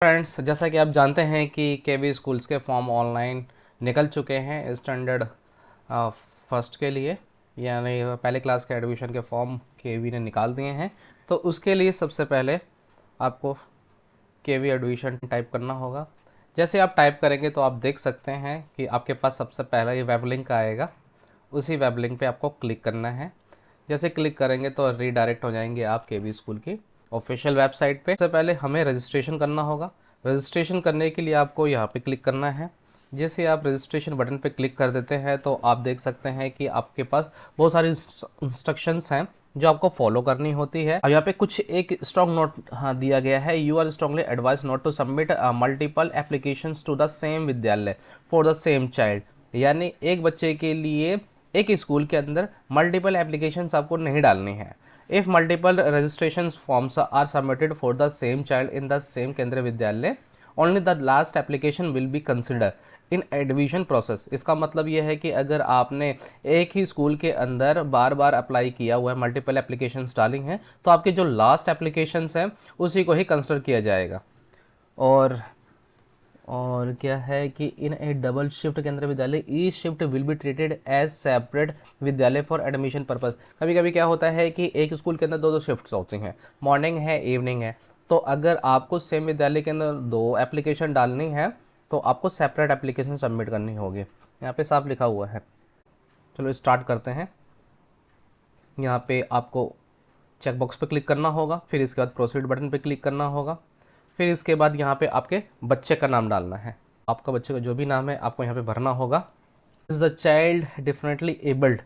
Friends, जैसा कि आप जानते हैं कि केवी स्कूल्स के फॉर्म ऑनलाइन निकल चुके हैं स्टैंडर्ड फर्स्ट के लिए, यानी पहले क्लास के एडमिशन के फॉर्म केवी ने निकाल दिए हैं। तो उसके लिए सबसे पहले आपको केवी एडमिशन टाइप करना होगा। जैसे आप टाइप करेंगे तो आप देख सकते हैं कि आपके पास सबसे पहला ये वेब लिंक आएगा। उसी वेब लिंक पे आपको क्लिक करना है। जैसे क्लिक करेंगे तो रीडायरेक्ट हो जाएंगे आप केवी स्कूल की ऑफिशियल वेबसाइट पे। सबसे पहले हमें रजिस्ट्रेशन करना होगा। रजिस्ट्रेशन करने के लिए आपको यहाँ पे क्लिक करना है। जैसे आप रजिस्ट्रेशन बटन पे क्लिक कर देते हैं तो आप देख सकते हैं कि आपके पास बहुत सारी इंस्ट्रक्शंस हैं जो आपको फॉलो करनी होती है। अब यहाँ पे कुछ एक स्ट्रॉन्ग नोट दिया गया है, you are strongly advise not to submit multiple applications to the same Vidyalaya for the same child. यानी एक बच्चे के लिए एक स्कूल के अंदर मल्टीपल एप्लीकेशंस आपको नहीं डालनी है। If multiple registration forms are submitted for the same child in the same Kendriya Vidyalaya, only the last application will be consider in admission process. इसका मतलब यह है कि अगर आपने एक ही स्कूल के अंदर बार बार अप्लाई किया हुआ है, मल्टीपल एप्लीकेशंस डाली हैं, तो आपके जो लास्ट एप्लीकेशंस हैं उसी को ही कंसिडर किया जाएगा। और क्या है कि इन A double shift Kendriya Vidyalaya E shift will be treated as separate Vidyalaya for admission purpose. कभी कभी क्या होता है कि एक स्कूल के अंदर दो दो शिफ्ट्स होती हैं, मॉर्निंग है, इवनिंग है। तो अगर आपको सेम विद्यालय के अंदर दो एप्लीकेशन डालनी है तो आपको सेपरेट एप्लीकेशन सबमिट करनी होगी। यहाँ पे साफ लिखा हुआ है। चलो स्टार्ट करते हैं। यहाँ पे आपको चेकबॉक्स पे क्लिक करना होगा, फिर इसके बाद प्रोसीड बटन पे क्लिक करना होगा। फिर इसके बाद यहाँ पे आपके बच्चे का नाम डालना है। आपका बच्चे का जो भी नाम है आपको यहाँ पे भरना होगा। Is the child differently abled,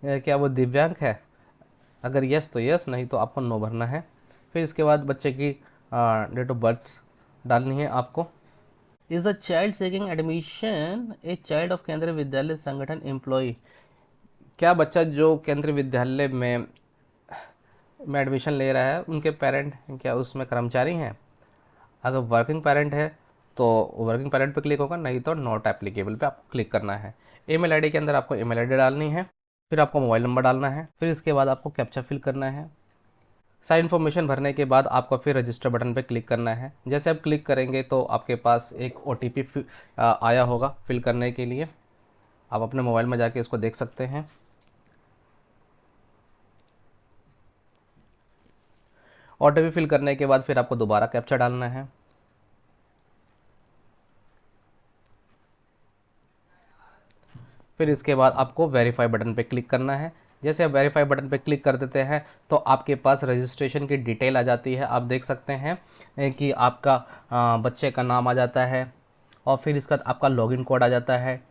क्या वो दिव्यांग है? अगर यस तो यस, नहीं तो आपको नो भरना है। फिर इसके बाद बच्चे की डेट ऑफ बर्थ डालनी है आपको। Is the child seeking admission a child of केंद्रीय विद्यालय संगठन एम्प्लॉय। क्या बच्चा जो केंद्रीय विद्यालय में एडमिशन ले रहा है उनके पेरेंट क्या उसमें कर्मचारी हैं? अगर वर्किंग पेरेंट है तो वर्किंग पेरेंट पे क्लिक होगा, नहीं तो नॉट एप्लीकेबल पे आपको क्लिक करना है। ईमेल आईडी के अंदर आपको ईमेल आईडी डालनी है, फिर आपको मोबाइल नंबर डालना है, फिर इसके बाद आपको कैप्चा फिल करना है। सारी इन्फॉर्मेशन भरने के बाद आपको फिर रजिस्टर बटन पे क्लिक करना है। जैसे आप क्लिक करेंगे तो आपके पास एक OTP आया होगा फिल करने के लिए। आप अपने मोबाइल में जाके इसको देख सकते हैं। OTP फिल करने के बाद फिर आपको दोबारा कैप्चा डालना है। फिर इसके बाद आपको वेरीफाई बटन पे क्लिक करना है। जैसे आप वेरीफाई बटन पे क्लिक कर देते हैं तो आपके पास रजिस्ट्रेशन की डिटेल आ जाती है। आप देख सकते हैं कि आपका बच्चे का नाम आ जाता है, और फिर इसका आपका लॉगिन कोड आ जाता है,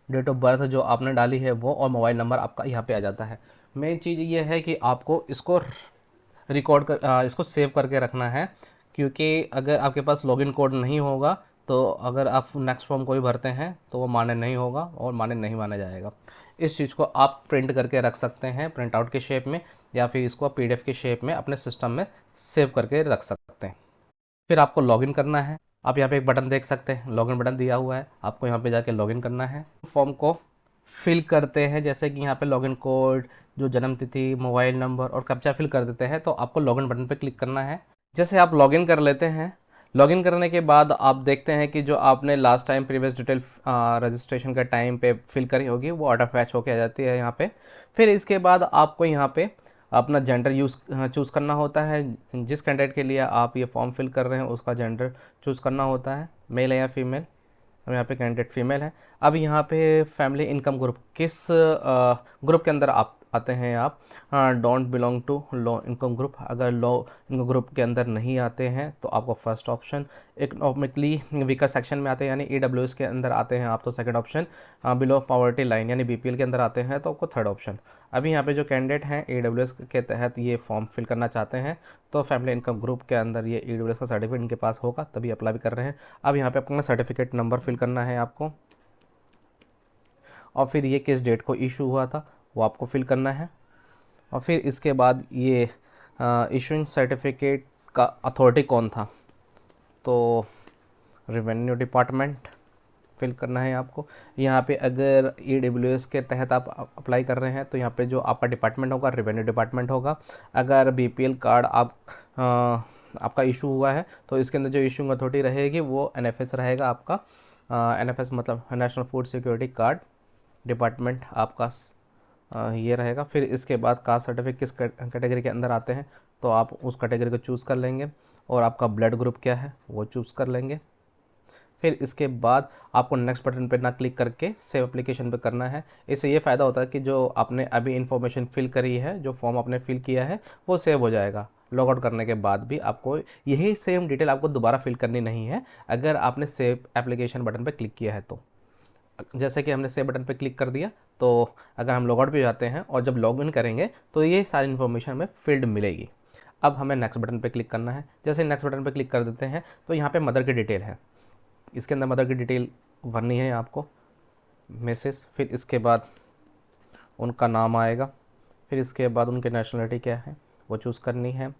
डेट ऑफ बर्थ जो आपने डाली है वो, और मोबाइल नंबर आपका यहाँ पे आ जाता है। मेन चीज़ ये है कि आपको इसको इसको सेव करके रखना है, क्योंकि अगर आपके पास लॉगिन कोड नहीं होगा तो अगर आप नेक्स्ट फॉर्म कोई भरते हैं तो वो मान्य नहीं होगा और मान्य नहीं माना जाएगा। इस चीज़ को आप प्रिंट करके रख सकते हैं प्रिंट आउट के शेप में, या फिर इसको PDF के शेप में अपने सिस्टम में सेव करके रख सकते हैं। फिर आपको लॉगिन करना है। आप यहाँ पे एक बटन देख सकते हैं, लॉगिन बटन दिया हुआ है, आपको यहाँ पे जाके लॉगिन करना है। फॉर्म को फिल करते हैं, जैसे कि यहाँ पे लॉगिन कोड, जो जन्म तिथि, मोबाइल नंबर और कैप्चा फिल कर देते हैं तो आपको लॉगिन बटन पे क्लिक करना है। जैसे आप लॉगिन कर लेते हैं, लॉगिन करने के बाद आप देखते हैं कि जो आपने last time previous detail registration के टाइम पे फिल करी होगी वो ऑटो फैच होके आ जाती है यहाँ पे। फिर इसके बाद आपको यहाँ पे अपना जेंडर चूज़ करना होता है। जिस कैंडिडेट के लिए आप ये फॉर्म फिल कर रहे हैं उसका जेंडर चूज़ करना होता है, मेल है या फीमेल। अब यहाँ पे कैंडिडेट फीमेल है। अब यहाँ पे फैमिली इनकम ग्रुप, किस ग्रुप के अंदर आप आते हैं? आप don't belong to low income group. अगर लो इनकम ग्रुप के अंदर नहीं आते हैं तो आपको first option. Economically weaker section में आते हैं यानी EWS के अंदर आते हैं आप तो second option. Below poverty line यानी BPL के अंदर आते हैं तो आपको थर्ड ऑप्शन। अभी यहाँ पे जो कैंडिडेट हैं EWS के तहत ये फॉर्म फिल करना चाहते हैं तो फैमिली इनकम ग्रुप के अंदर ये EWS का सर्टिफिकेट इनके पास होगा तभी अप्लाई भी कर रहे हैं। अब यहाँ पे अपना सर्टिफिकेट नंबर फिल करना है आपको, और फिर ये किस डेट को इशू हुआ था वो आपको फिल करना है। और फिर इसके बाद ये इशूइंग सर्टिफिकेट का अथॉरिटी कौन था, तो रेवेन्यू डिपार्टमेंट फिल करना है आपको। यहाँ पे अगर EWS के तहत आप अप्लाई कर रहे हैं तो यहाँ पे जो आपका डिपार्टमेंट होगा रेवेन्यू डिपार्टमेंट होगा। अगर BPL कार्ड आप आपका इशू हुआ है, तो इसके अंदर जो इशूइंग अथॉरिटी रहेगी वो एनएफएस रहेगा आपका। एनएफएस मतलब national food security card department आपका ये रहेगा। फिर इसके बाद कास्ट सर्टिफिकेट किस कैटेगरी के अंदर आते हैं तो आप उस कैटेगरी को चूज़ कर लेंगे, और आपका ब्लड ग्रुप क्या है वो चूज़ कर लेंगे। फिर इसके बाद आपको नेक्स्ट बटन पे ना क्लिक करके सेव एप्लीकेशन पे करना है। इससे ये फ़ायदा होता है कि जो आपने अभी इन्फॉर्मेशन फिल करी है, जो फॉर्म आपने फिल किया है वो सेव हो जाएगा। लॉग आउट करने के बाद भी आपको यही सेम डिटेल आपको दोबारा फिल करनी नहीं है अगर आपने सेव एप्लीकेशन बटन पर क्लिक किया है तो। जैसे कि हमने सेव बटन पर क्लिक कर दिया, तो अगर हम लॉग आउट भी जाते हैं और जब लॉग इन करेंगे तो ये सारी इन्फॉर्मेशन हमें फील्ड मिलेगी। अब हमें नेक्स्ट बटन पर क्लिक करना है। जैसे नेक्स्ट बटन पर क्लिक कर देते हैं तो यहाँ पे मदर की डिटेल है, इसके अंदर मदर की डिटेल भरनी है आपको, मैसेज। फिर इसके बाद उनका नाम आएगा, फिर इसके बाद उनके नेशनलिटी क्या है वो चूज़ करनी है।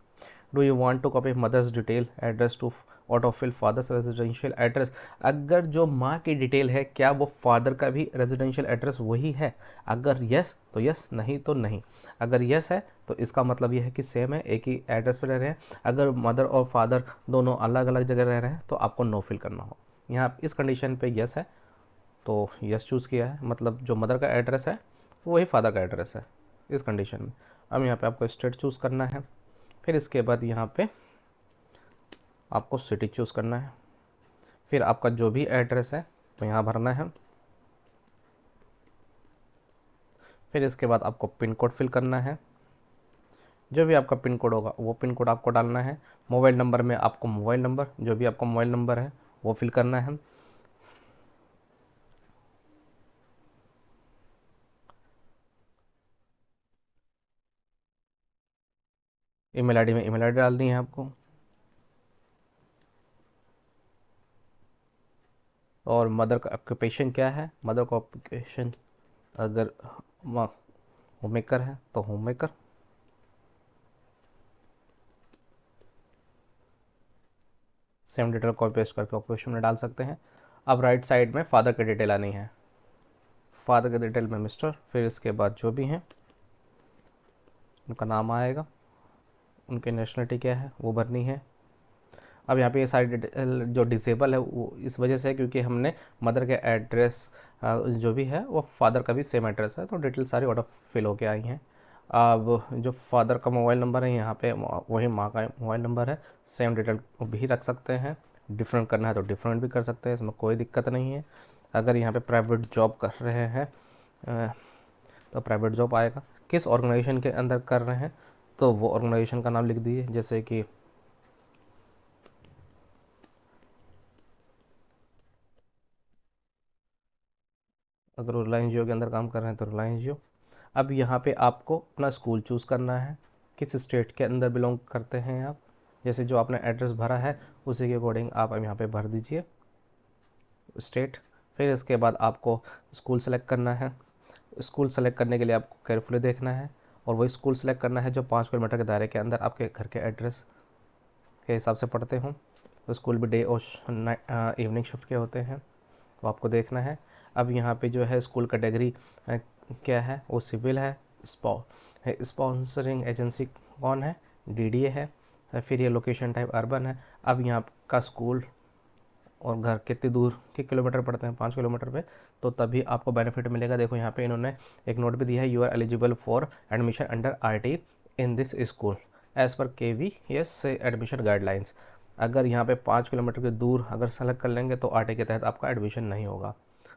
Do you want to copy mother's detail address to autofill father's residential address. अगर जो माँ की डिटेल है क्या वो फादर का भी रेजिडेंशियल एड्रेस वही है, अगर यस तो यस, नहीं तो नहीं। अगर यस है तो इसका मतलब ये है कि सेम है, एक ही एड्रेस पर रह रहे हैं। अगर मदर और फादर दोनों अलग अलग जगह रह रहे हैं तो आपको नो फिल करना हो। यहाँ इस कंडीशन पे यस है तो यस चूज़ किया है, मतलब जो मदर का एड्रेस है वही फादर का एड्रेस है इस कंडीशन में। अब यहाँ पे आपको स्टेट चूज़ करना है। फिर इसके बाद यहाँ पे आपको सिटी चूज़ करना है। फिर आपका जो भी एड्रेस है तो यहाँ भरना है। फिर इसके बाद आपको पिन कोड फिल करना है, जो भी आपका पिन कोड होगा वो पिन कोड आपको डालना है। मोबाइल नंबर में आपको मोबाइल नंबर, जो भी आपका मोबाइल नंबर है वो फिल करना है। ईमेल आईडी में ईमेल आईडी डालनी है आपको, और मदर का ऑक्यूपेशन क्या है, मदर का ऑक्यूपेशन अगर होम मेकर है तो home maker. Same detail copy paste करके ऑक्यूपेशन में डाल सकते हैं। अब राइट साइड में फादर की डिटेल आनी है, फादर की डिटेल में मिस्टर, फिर इसके बाद जो भी हैं उनका नाम आएगा, उनकी नेशनलिटी क्या है वो भरनी है। अब यहाँ पे ये सारी डिटेल जो डिसेबल है वो इस वजह से क्योंकि हमने मदर के एड्रेस जो भी है वो फादर का भी सेम एड्रेस है, तो डिटेल सारी ऑटो फिल होके आई हैं। अब जो फादर का मोबाइल नंबर है यहाँ पे वही माँ का मोबाइल नंबर है, सेम डिटेल भी रख सकते हैं। डिफरेंट करना है तो डिफरेंट भी कर सकते हैं, इसमें कोई दिक्कत नहीं है। अगर यहाँ पे प्राइवेट जॉब कर रहे हैं तो प्राइवेट जॉब आएगा। किस ऑर्गेनाइजेशन के अंदर कर रहे हैं तो वो ऑर्गेनाइजेशन का नाम लिख दीजिए, जैसे कि अगर रिलायंस जियो के अंदर काम कर रहे हैं तो रिलायंस जियो। अब यहाँ पे आपको अपना स्कूल चूज़ करना है, किस स्टेट के अंदर बिलोंग करते हैं आप। जैसे जो आपने एड्रेस भरा है उसी के अकॉर्डिंग आप अब यहाँ पे भर दीजिए स्टेट। फिर इसके बाद आपको स्कूल सेलेक्ट करना है। स्कूल सेलेक्ट करने के लिए आपको केयरफुली देखना है और वही स्कूल सेलेक्ट करना है जो 5 किलोमीटर के दायरे के अंदर आपके घर के एड्रेस के हिसाब से पढ़ते हों। तो स्कूल भी डे और इवनिंग शिफ्ट के होते हैं, तो आपको देखना है। अब यहाँ पे जो है स्कूल कैटेगरी क्या है वो सिविल है। स्पॉन्सरिंग एजेंसी कौन है, डीडीए है। फिर ये लोकेशन टाइप अर्बन है। अब यहाँ का स्कूल और घर कितनी दूर के किलोमीटर पड़ते हैं, 5 किलोमीटर पे, तो तभी आपको बेनिफिट मिलेगा। देखो यहाँ पे इन्होंने एक नोट भी दिया है, you are eligible for admission under RT in this school as per KVS admission guidelines. अगर यहाँ पे 5 किलोमीटर के दूर अगर सेलेक्ट कर लेंगे तो आरटी के तहत आपका एडमिशन नहीं होगा।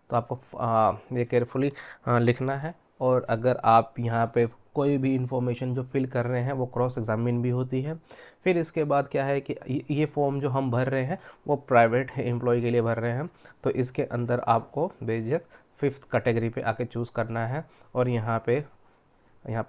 तो आपको ये केयरफुली लिखना है। और अगर आप यहाँ पे कोई भी इंफॉर्मेशन जो फिल कर रहे हैं वो क्रॉस एग्जामिन भी होती है। फिर इसके बाद क्या है कि ये फॉर्म जो हम भर रहे हैं वो प्राइवेट एम्प्लॉय के लिए भर रहे हैं, तो इसके अंदर आपको बेझिझक 5th कैटेगरी पे आके चूज़ करना है। और यहाँ पे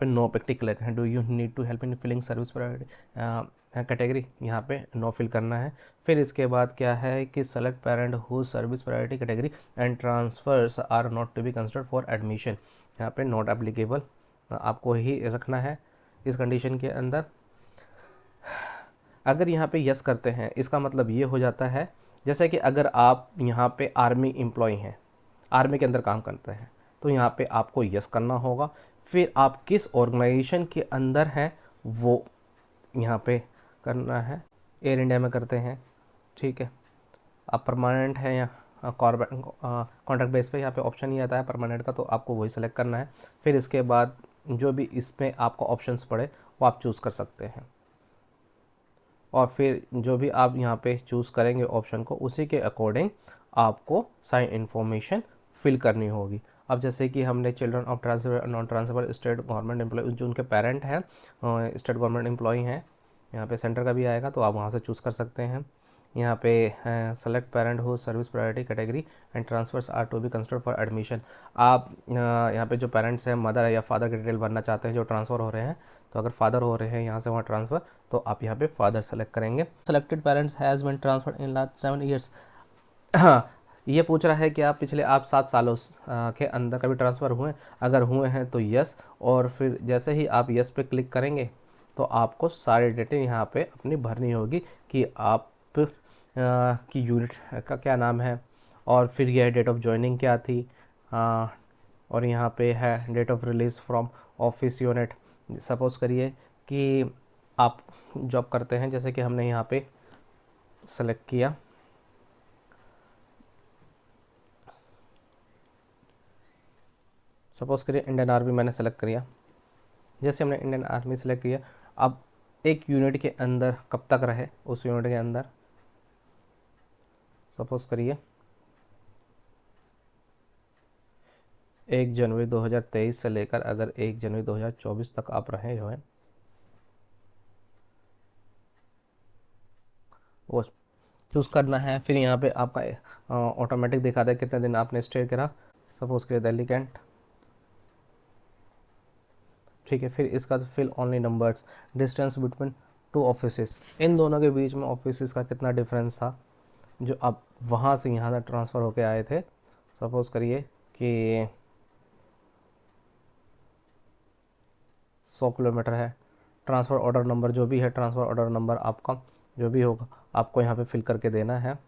नो पे टिक लगे हैं, do you need to help in filling service priority category, यहाँ पे नो फिल करना है। फिर इसके बाद क्या है कि select parent who service priority category and transfers are not to be considered for admission, यहाँ पे नॉट एप्लीकेबल आपको ही रखना है इस कंडीशन के अंदर। अगर यहाँ पे यस करते हैं इसका मतलब ये हो जाता है जैसे कि अगर आप यहाँ पे आर्मी एम्प्लॉय हैं, आर्मी के अंदर काम करते हैं, तो यहाँ पे आपको यस करना होगा। फिर आप किस ऑर्गेनाइजेशन के अंदर हैं वो यहाँ पे करना है, एयर इंडिया में करते हैं, ठीक है। आप परमानेंट है या कॉन्ट्रैक्ट बेस पे, यहाँ पे ऑप्शन ही आता है परमानेंट का, तो आपको वही सेलेक्ट करना है। फिर इसके बाद जो भी इसमें आपको ऑप्शंस पड़े वो आप चूज़ कर सकते हैं, और फिर जो भी आप यहाँ पे चूज़ करेंगे ऑप्शन को, उसी के अकॉर्डिंग आपको सारी इन्फॉर्मेशन फिल करनी होगी। अब जैसे कि हमने children of transfer non transfer state government employ, जो उनके पेरेंट हैं स्टेट गवर्नमेंट एम्प्लॉय हैं, यहाँ पे सेंटर का भी आएगा तो आप वहाँ से चूज़ कर सकते हैं। यहाँ पे select parent who service priority category and transfers are to be considered for admission. आप यहाँ पे जो पेरेंट्स हैं, मदर है या फादर की डिटेल भरना चाहते हैं जो ट्रांसफ़र हो रहे हैं, तो अगर फादर हो रहे हैं यहाँ से वहाँ ट्रांसफ़र, तो आप यहाँ पे फादर सेलेक्ट करेंगे। Selected parents has been transferred in last 7 years. हाँ, ये पूछ रहा है कि आप पिछले 7 सालों के अंदर कभी ट्रांसफ़र हुए, अगर हुए हैं तो यस, और फिर जैसे ही आप यस पे क्लिक करेंगे तो आपको सारी डिटेल यहाँ पे अपनी भरनी होगी कि आप की यूनिट का क्या नाम है, और फिर यह डेट ऑफ जॉइनिंग क्या थी, और यहाँ पे है date of release from office unit. Suppose करिए कि आप जॉब करते हैं, जैसे कि हमने यहाँ पे सेलेक्ट किया, सपोज़ करिए इंडियन आर्मी मैंने सेलेक्ट किया। जैसे हमने इंडियन आर्मी सेलेक्ट किया, अब एक यूनिट के अंदर कब तक रहे, उस यूनिट के अंदर सपोज़ करिए 1 जनवरी 2023 से लेकर अगर 1 जनवरी 2024 तक आप रहे हो, वो चूज़ करना है। फिर यहाँ पे आपका ऑटोमेटिक दिखा दे कितने दिन आपने स्टे करा, सपोज़ करिए दिल्ली कैंट, ठीक है। फिर इसका fill only numbers, distance between 2 offices, इन दोनों के बीच में ऑफिसेस का कितना डिफरेंस था जो आप वहाँ से यहाँ तक ट्रांसफ़र होके आए थे। सपोज़ करिए कि 100 किलोमीटर है। ट्रांसफ़र ऑर्डर नंबर जो भी है, ट्रांसफ़र ऑर्डर नंबर आपका जो भी होगा आपको यहाँ पे फिल करके देना है।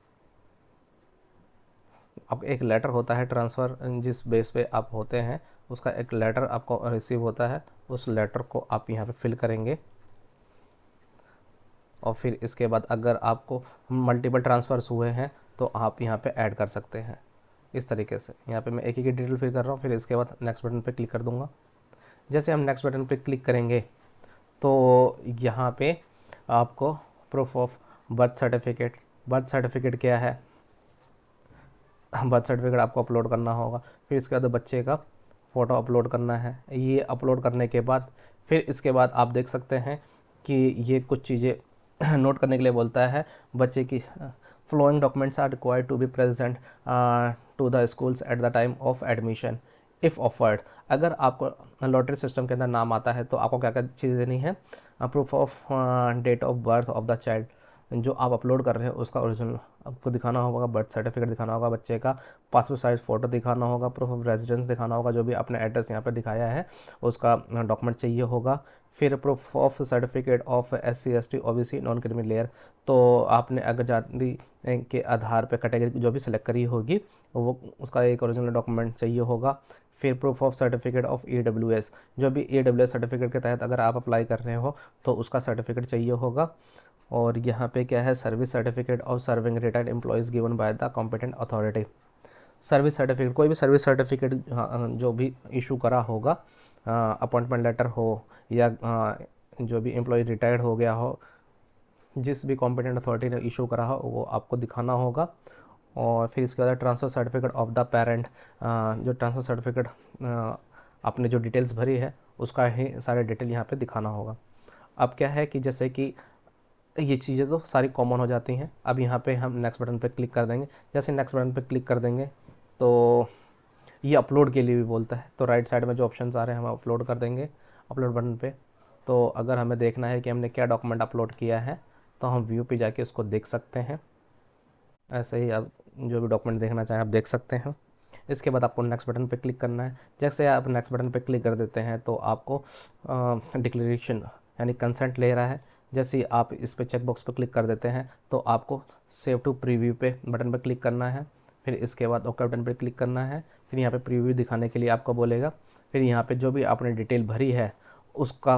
अब एक लेटर होता है ट्रांसफ़र, जिस बेस पे आप होते हैं उसका एक लेटर आपको रिसीव होता है, उस लेटर को आप यहाँ पे फिल करेंगे। और फिर इसके बाद अगर आपको मल्टीपल ट्रांसफ़र्स हुए हैं तो आप यहाँ पे ऐड कर सकते हैं इस तरीके से। यहाँ पे मैं एक ही की डिटेल फिल कर रहा हूँ, फिर इसके बाद नेक्स्ट बटन पे क्लिक कर दूँगा। जैसे हम नेक्स्ट बटन पे क्लिक करेंगे तो यहाँ पे आपको प्रूफ ऑफ बर्थ सर्टिफिकेट क्या है, बर्थ सर्टिफिकेट आपको अपलोड करना होगा। फिर इसके बाद बच्चे का फ़ोटो अपलोड करना है। ये अपलोड करने के बाद फिर इसके बाद आप देख सकते हैं कि ये कुछ चीज़ें नोट करने के लिए बोलता है। बच्चे की following documents are required to be present to the schools at the time of admission if offered. अगर आपको लॉटरी सिस्टम के अंदर नाम आता है तो आपको क्या क्या चीज़ें देनी है, proof of date of birth of the child, जो आप अपलोड कर रहे हैं उसका ओरिजिनल आपको दिखाना होगा, बर्थ सर्टिफिकेट दिखाना होगा बच्चे का, पासपोर्ट साइज फ़ोटो दिखाना होगा, प्रूफ ऑफ रेजिडेंस दिखाना होगा, जो भी आपने एड्रेस यहाँ पे दिखाया है उसका डॉक्यूमेंट चाहिए होगा। फिर proof of certificate of SC ST OBC non criminal layer, तो आपने अगर जाति के आधार पर कैटेगरी जो भी सिलेक्ट करी होगी वो उसका एक ओरिजिनल डॉक्यूमेंट चाहिए होगा। फिर proof of certificate of EWS, जो भी EWS सर्टिफिकेट के तहत अगर आप अप्लाई कर रहे हो तो उसका सर्टिफिकेट चाहिए होगा। और यहाँ पे क्या है, service certificate of serving retired employees given by the competent authority. Service certificate, कोई भी सर्विस सर्टिफिकेट जो भी इशू करा होगा, अपॉइंटमेंट लेटर हो या जो भी एम्प्लॉय रिटायर्ड हो गया हो, जिस भी कॉम्पिटेंट अथॉरिटी ने इशू करा हो वो आपको दिखाना होगा। और फिर इसके बाद transfer certificate of the parent, जो ट्रांसफ़र सर्टिफिकेट आपने जो डिटेल्स भरी है उसका ही सारे डिटेल यहाँ पे दिखाना होगा। अब क्या है कि जैसे कि ये चीज़ें तो सारी कॉमन हो जाती हैं। अब यहाँ पे हम नेक्स्ट बटन पे क्लिक कर देंगे। जैसे नेक्स्ट बटन पे क्लिक कर देंगे तो ये अपलोड के लिए भी बोलता है, तो राइट साइड में जो ऑप्शंस आ रहे हैं हम अपलोड कर देंगे अपलोड बटन पे। तो अगर हमें देखना है कि हमने क्या डॉक्यूमेंट अपलोड किया है तो हम व्यू पे जाके उसको देख सकते हैं। ऐसे ही आप जो भी डॉक्यूमेंट देखना चाहें आप देख सकते हैं। इसके बाद आपको नेक्स्ट बटन पे क्लिक करना है। जैसे आप नेक्स्ट बटन पे क्लिक कर देते हैं तो आपको डिक्लेरेशन यानी कंसेंट ले रहा है। जैसे ही आप इस पे चेक बॉक्स पे क्लिक कर देते हैं तो आपको सेव टू प्रीव्यू पे बटन पे क्लिक करना है। फिर इसके बाद ओके बटन पे क्लिक करना है। फिर यहाँ पे प्रीव्यू दिखाने के लिए आपको बोलेगा। फिर यहाँ पे जो भी आपने डिटेल भरी है उसका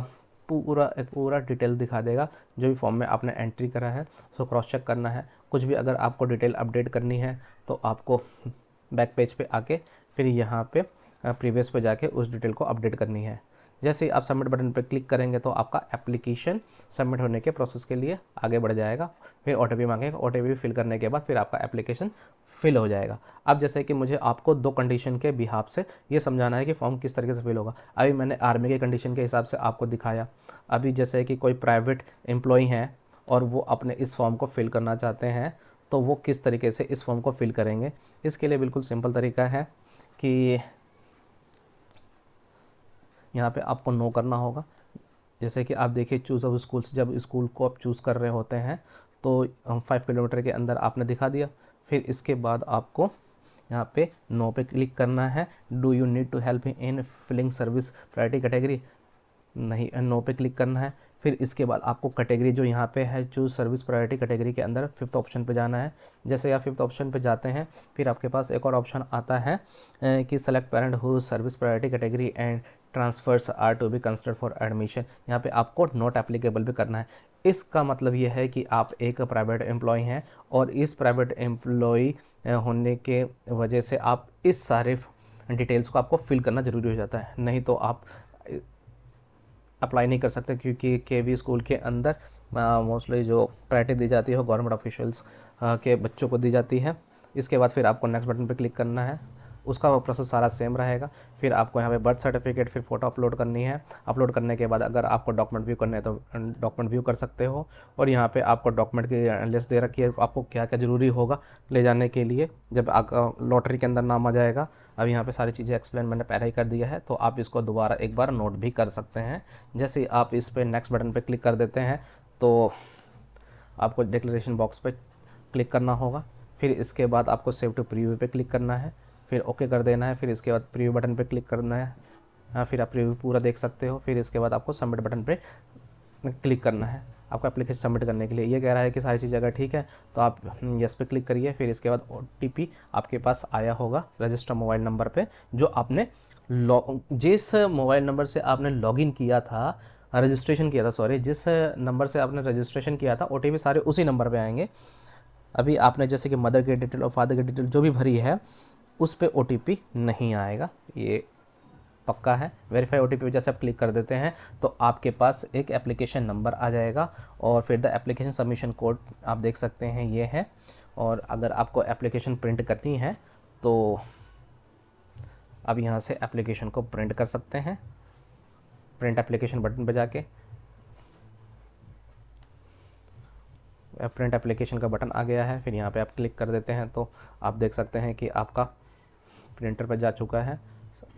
पूरा डिटेल दिखा देगा जो भी फॉर्म में आपने एंट्री करा है। सो क्रॉस चेक करना है। कुछ भी अगर आपको डिटेल अपडेट करनी है तो आपको बैक पेज पे आके फिर यहाँ पे प्रीवियस पे जाके उस डिटेल को अपडेट करनी है। जैसे ही आप सबमिट बटन पे क्लिक करेंगे तो आपका एप्लीकेशन सबमिट होने के प्रोसेस के लिए आगे बढ़ जाएगा। फिर OTP मांगेगा, OTP फिल करने के बाद फिर आपका एप्लीकेशन फिल हो जाएगा। अब जैसे कि मुझे आपको 2 कंडीशन के बिहाफ से ये समझाना है कि फॉर्म किस तरीके से फिल होगा। अभी मैंने आर्मी के कंडीशन के हिसाब से आपको दिखाया। अभी जैसे कि कोई प्राइवेट एम्प्लॉई हैं और वो अपने इस फॉर्म को फिल करना चाहते हैं तो वो किस तरीके से इस फॉर्म को फिल करेंगे। इसके लिए बिल्कुल सिंपल तरीका है कि यहाँ पे आपको नो करना होगा। जैसे कि आप देखिए चूज़ ऑफ स्कूल्स, जब स्कूल को आप चूज़ कर रहे होते हैं तो 5 किलोमीटर के अंदर आपने दिखा दिया। फिर इसके बाद आपको यहाँ पे नो पे क्लिक करना है। Do you need to help in filling service priority category, नहीं, नो पे क्लिक करना है। फिर इसके बाद आपको कैटेगरी जो यहाँ पे है चूज सर्विस प्रायोरिटी कैटेगरी के अंदर 5th ऑप्शन पे जाना है। जैसे आप 5th ऑप्शन पे जाते हैं फिर आपके पास एक और ऑप्शन आता है कि select parent who service priority category and transfers are to be considered for admission. यहाँ पे आपको नॉट एप्लीकेबल भी करना है। इसका मतलब ये है कि आप एक प्राइवेट एम्प्लॉय हैं और इस प्राइवेट एम्प्लॉय होने के वजह से आप इस सारे डिटेल्स को आपको फिल करना ज़रूरी हो जाता है, नहीं तो आप अप्लाई नहीं कर सकते। क्योंकि केवी स्कूल के अंदर मोस्टली जो प्रायोरिटी दी जाती है वो गवर्नमेंट ऑफिशियल्स के बच्चों को दी जाती है। इसके बाद फिर आपको नेक्स्ट बटन पे क्लिक करना है। उसका वो प्रोसेस सारा सेम रहेगा। फिर आपको यहाँ पे बर्थ सर्टिफिकेट, फिर फ़ोटो अपलोड करनी है। अपलोड करने के बाद अगर आपको डॉक्यूमेंट व्यू करने हैं तो डॉक्यूमेंट व्यू कर सकते हो। और यहाँ पे आपको डॉक्यूमेंट की लिस्ट दे रखी है, आपको क्या क्या ज़रूरी होगा ले जाने के लिए जब आपका लॉटरी के अंदर नाम आ जाएगा। अब यहाँ पे सारी चीज़ें एक्सप्लेन मैंने पहले ही कर दिया है, तो आप इसको दोबारा एक बार नोट भी कर सकते हैं। जैसे ही आप इस पर नेक्स्ट बटन पर क्लिक कर देते हैं तो आपको डिक्लेरेशन बॉक्स पर क्लिक करना होगा। फिर इसके बाद आपको सेव टू प्रीव्यू पे क्लिक करना है, फिर ओके कर देना है। फिर इसके बाद प्रीव्यू बटन पे क्लिक करना है। हाँ, फिर आप प्रीव्यू पूरा देख सकते हो। फिर इसके बाद आपको सबमिट बटन पे क्लिक करना है आपको एप्लीकेशन सबमिट करने के लिए। ये कह रहा है कि सारी चीज़ अगर ठीक है तो आप यस पे क्लिक करिए। फिर इसके बाद OTP आपके पास आया होगा रजिस्टर मोबाइल नंबर पे, जो आपने जिस मोबाइल नंबर से आपने लॉगिन किया था, रजिस्ट्रेशन किया था, सॉरी, जिस नंबर से आपने रजिस्ट्रेशन किया था OTP सारे उसी नंबर पे आएंगे। अभी आपने जैसे कि मदर की डिटेल और फादर की डिटेल जो भी भरी है उस पे OTP नहीं आएगा, ये पक्का है। वेरीफाई OTP पे जैसे आप क्लिक कर देते हैं तो आपके पास एक एप्लीकेशन नंबर आ जाएगा और फिर द एप्लीकेशन सबमिशन कोड आप देख सकते हैं ये है। और अगर आपको एप्लीकेशन प्रिंट करनी है तो आप यहाँ से एप्लीकेशन को प्रिंट कर सकते हैं। प्रिंट एप्लीकेशन बटन पर जाके प्रिंट एप्लीकेशन का बटन आ गया है। फिर यहाँ पे आप क्लिक कर देते हैं तो आप देख सकते हैं कि आपका प्रिंटर पर जा चुका है।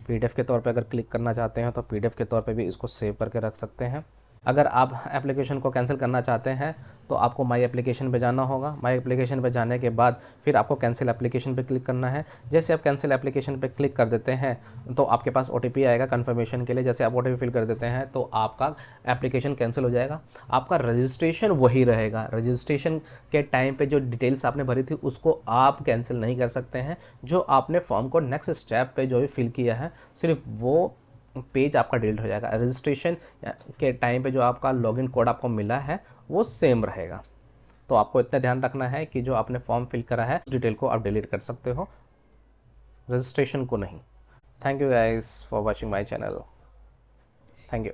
PDF के तौर पे अगर क्लिक करना चाहते हैं तो PDF के तौर पे भी इसको सेव करके रख सकते हैं। अगर आप एप्लीकेशन को कैंसिल करना चाहते हैं तो आपको माई एप्लीकेशन पे जाना होगा। माई एप्लीकेशन पे जाने के बाद फिर आपको कैंसिल एप्लीकेशन पे क्लिक करना है। जैसे आप कैंसिल एप्लीकेशन पे क्लिक कर देते हैं तो आपके पास OTP आएगा कन्फर्मेशन के लिए। जैसे आप OTP फिल कर देते हैं तो आपका एप्लीकेशन कैंसिल हो जाएगा। आपका रजिस्ट्रेशन वही रहेगा। रजिस्ट्रेशन के टाइम पर जो डिटेल्स आपने भरी थी उसको आप कैंसिल नहीं कर सकते हैं। जो आपने फॉर्म को नेक्स्ट स्टेप पर जो भी फिल किया है सिर्फ वो पेज आपका डिलीट हो जाएगा। रजिस्ट्रेशन के टाइम पे जो आपका लॉगिन कोड आपको मिला है वो सेम रहेगा। तो आपको इतना ध्यान रखना है कि जो आपने फॉर्म फिल करा है उस डिटेल को आप डिलीट कर सकते हो, रजिस्ट्रेशन को नहीं। Thank you guys for watching my channel. Thank you.